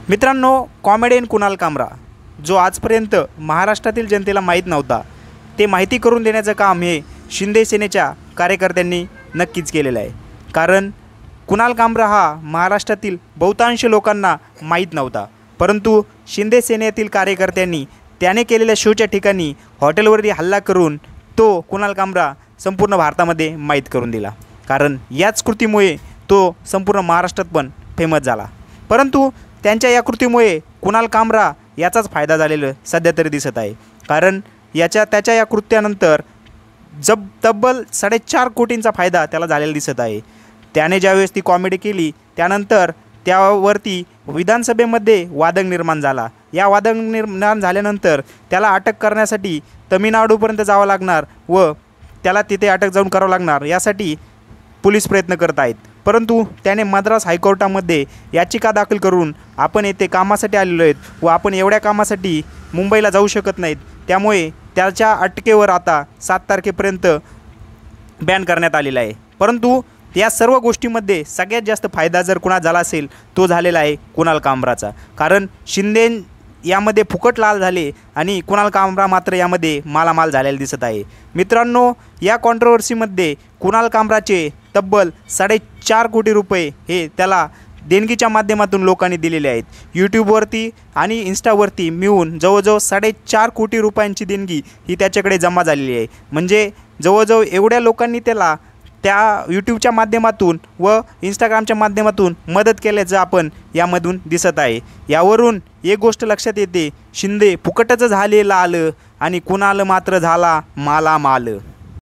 मित्रांनो, कॉमेडियन कुणाल कामरा जो आजपर्यंत महाराष्ट्रातील जनतेला माहीत नव्हता ते माहिती करून देण्याचं काम हे शिंदे सेनेच्या कार्यकर्त्यांनी नक्कीच केलेलं आहे। कारण कुणाल कामरा हा महाराष्ट्रातील बहुतांश लोकांना माहीत नव्हता, परंतु शिंदे सेनेतील कार्यकर्त्यांनी त्याने केलेल्या शोच्या ठिकाणी हॉटेलवरती हल्ला करून तो कुणाल कामरा संपूर्ण भारतामध्ये माहीत करून दिला। कारण याच कृतीमुळे तो संपूर्ण महाराष्ट्रात पण फेमस झाला। परंतु त्यांच्या या कृतीमुळे कुणाल कामरा याचाच फायदा झालेला सध्या तरी दिसत आहे। कारण त्याच्या या कृत्यानंतर तब्बल 4.5 कोटींचा फायदा त्याला झालेला दिसत आहे। त्याने ज्यावेळेस ती कॉमेडी केली त्यानंतर त्यावरती विधानसभेमध्ये वादंग निर्माण झाला। या वादंग निर्माण झाल्यानंतर त्याला अटक करण्यासाठी तमिळनाडूपर्यंत जावं लागणार व त्याला तिथे अटक जाऊन करावं लागणार, यासाठी पोलीस प्रयत्न करत आहेत। परंतु त्याने मद्रास हायकोर्टामध्ये याचिका दाखल करून आपण येथे कामासाठी आलेलो आहेत व आपण एवढ्या कामासाठी मुंबईला जाऊ शकत नाहीत, त्यामुळे त्याच्या अटकेवर आता 7 तारखेपर्यंत बॅन करण्यात आलेला आहे। परंतु या सर्व गोष्टींमध्ये सगळ्यात जास्त फायदा जर कुणा झाला असेल तो झालेला आहे कुणाल कामराचा। कारण शिंदे यामध्ये फुकट लाल झाले आणि कुणाल कामरा मात्र यामध्ये मालामाल झालेला दिसत आहे। मित्रांनो, या कॉन्ट्रोवर्सीमध्ये कुणाल कामराचे तब्बल 4.5 कोटी रुपये हे त्याला देणगीच्या माध्यमातून लोकांनी दिलेले आहेत। यूट्यूबवरती आणि इन्स्टावरती मिळून जवळजवळ 4.5 कोटी रुपयांची देणगी ही त्याच्याकडे जमा झालेली आहे। म्हणजे जवळजवळ एवढ्या लोकांनी त्याला त्या यूट्यूबच्या माध्यमातून व इंस्टाग्रामच्या माध्यमातून मदत केल्याचं आपण यामधून दिसत आहे। यावरून एक गोष्ट लक्षात येते, शिंदे फुकटच झालेला आलं आणि कुणाल मात्र झाला मालामाल।